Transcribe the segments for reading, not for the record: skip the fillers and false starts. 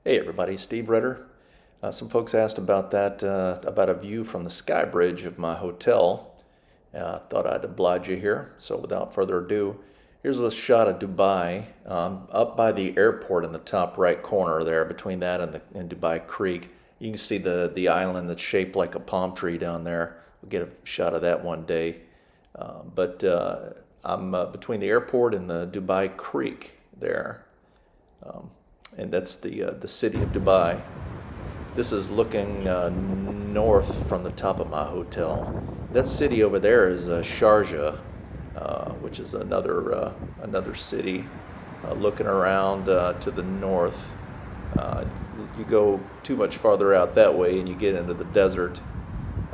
Hey everybody, Steve Ritter. Some folks asked about that, about a view from the Skybridge of my hotel. Thought I'd oblige you here. So without further ado, here's a shot of Dubai, up by the airport in the top right corner there, between that and Dubai Creek. You can see the island that's shaped like a palm tree down there. We'll get a shot of that one day. But I'm between the airport and the Dubai Creek there. And that's the city of Dubai. This is looking north from the top of my hotel. That city over there is Sharjah, which is another city. Looking around to the north, you go too much farther out that way and you get into the desert.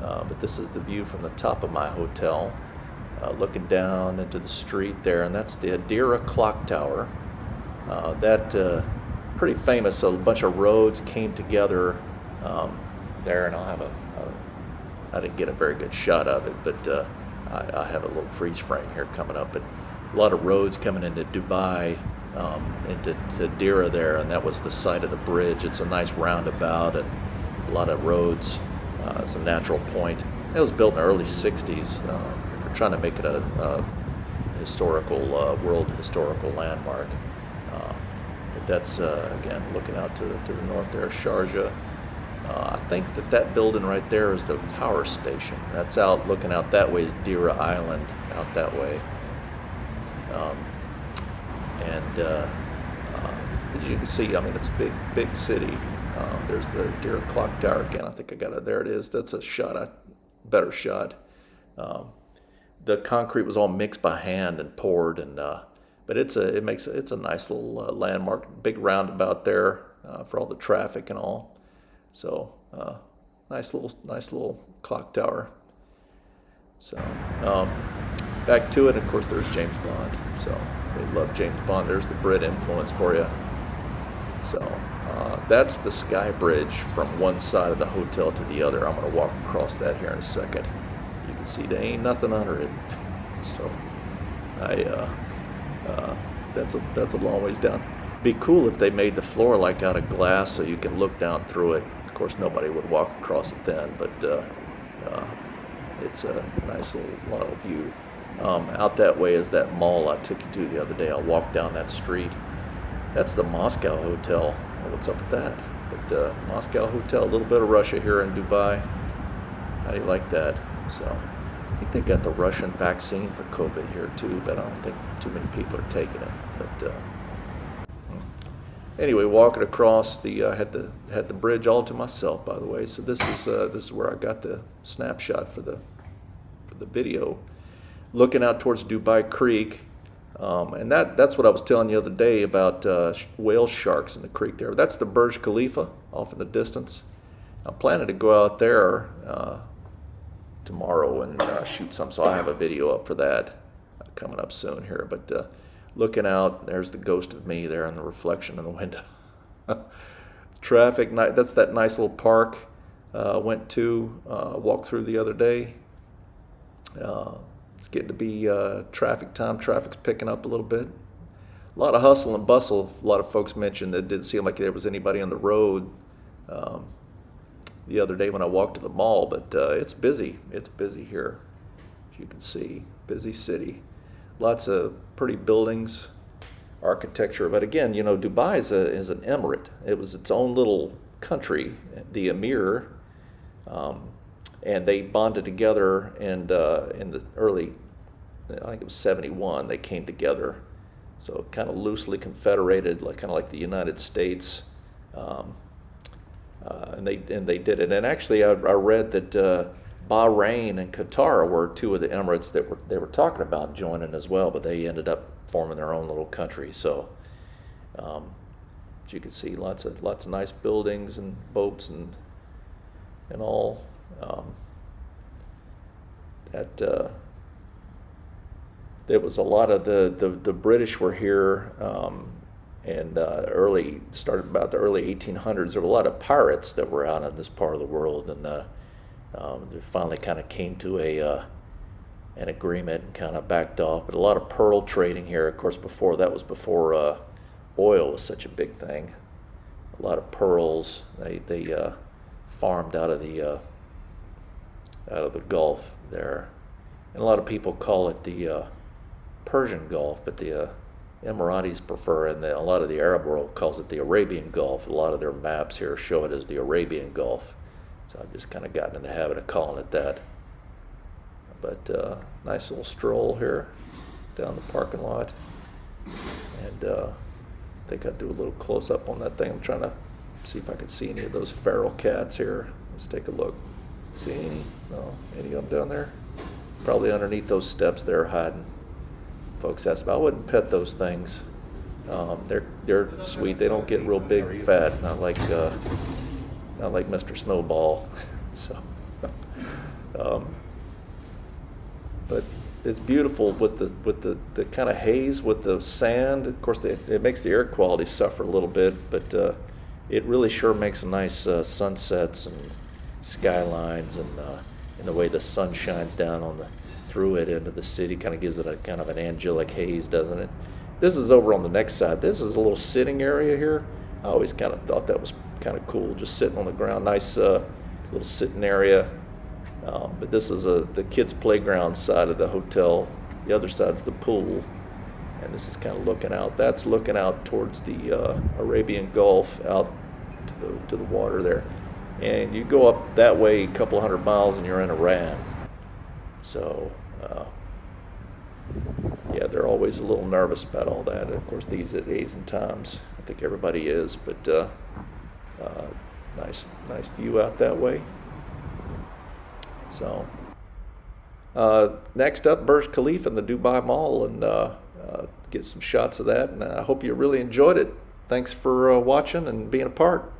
But this is the view from the top of my hotel, looking down into the street there, and that's the Adira clock tower. That pretty famous. A bunch of roads came together there, and I'll have I didn't get a very good shot of it, but I have a little freeze frame here coming up. But a lot of roads coming into Dubai, into Adira there, and that was the site of the bridge. It's a nice roundabout and a lot of roads. It's a natural point. It was built in the early 60s. They're trying to make it a historical, world historical landmark. But that's, again, looking out to the north there, Sharjah. I think that building right there is the power station. That's out, looking out that way is Dira Island, out that way. As you can see, I mean, it's a big city. There's the Dira clock tower again. I think I got it. There it is. That's a shot, better shot. The concrete was all mixed by hand and poured, and but it's a nice little landmark, big roundabout there for all the traffic and all. So nice little clock tower. So back to it. Of course, there's James Bond. So they love James Bond. There's the Brit influence for you. So that's the Skybridge from one side of the hotel to the other. I'm going to walk across that here in a second. You can see there ain't nothing under it. So that's a long ways down. Be cool if they made the floor like out of glass so you can look down through it. Of course, nobody would walk across it then, but it's a nice little view. Out that way is that mall I took you to the other day. I walked down that street. That's the Moscow Hotel. What's up with that? But Moscow Hotel, a little bit of Russia here in Dubai. How do you like that? So I think they got the Russian vaccine for COVID here too, but I don't think too many people are taking it. But anyway, walking across the had the bridge all to myself, by the way. So this is where I got the snapshot for the video, looking out towards Dubai Creek, and that's what I was telling you the other day about whale sharks in the creek there. That's the Burj Khalifa off in the distance. I'm planning to go out there tomorrow and shoot some, so I have a video up for that coming up soon here. But looking out, there's the ghost of me there in the reflection in the window. Traffic, that's that nice little park walked through the other day. It's getting to be traffic time. Traffic's picking up a little bit. A lot of hustle and bustle. A lot of folks mentioned that it didn't seem like there was anybody on the road the other day when I walked to the mall, but it's busy. It's busy here, as you can see. Busy city. Lots of pretty buildings, architecture. But again, you know, Dubai is an emirate. It was its own little country, the Emir, and they bonded together. And in the early, I think it was 71, they came together. So kind of loosely confederated, kind of like the United States. And they did it. And actually, I read that Bahrain and Qatar were two of the emirates that they were talking about joining as well, but they ended up forming their own little country. So, as you can see, lots of nice buildings and boats and all. There was a lot of the British were here. And started about the early 1800s. There were a lot of pirates that were out in this part of the world, and they finally kind of came to an agreement and kind of backed off. But a lot of pearl trading here. Of course, before oil was such a big thing. a lot of pearls. They farmed out of the Gulf there, and a lot of people call it the Persian Gulf, but the Emiratis prefer, and a lot of the Arab world calls it the Arabian Gulf. A lot of their maps here show it as the Arabian Gulf, so I've just kind of gotten in the habit of calling it that. But nice little stroll here down the parking lot, and I think I'll do a little close-up on that thing. I'm trying to see if I can see any of those feral cats here. Let's take a look. See any? No, any of them down there? Probably underneath those steps there hiding. Folks ask about, I wouldn't pet those things. They're sweet. They don't get real big and fat, not like Mr. Snowball. So, but it's beautiful with the kind of haze with the sand. Of course, it makes the air quality suffer a little bit, but it really sure makes some nice sunsets and skylines, and the way the sun shines down through it into the city kind of gives it a kind of an angelic haze, doesn't it? This is over on the next side. This is a little sitting area here. I always kind of thought that was kind of cool, just sitting on the ground. Nice little sitting area. But this is the kids' playground side of the hotel. The other side's the pool, and this is kind of looking out. That's looking out towards the Arabian Gulf, out to the water there. And you go up that way a couple hundred miles, and you're in Iran. So, yeah, they're always a little nervous about all that. Of course, these days and times, I think everybody is. But nice view out that way. So, next up, Burj Khalifa and the Dubai Mall, and get some shots of that. And I hope you really enjoyed it. Thanks for watching and being a part.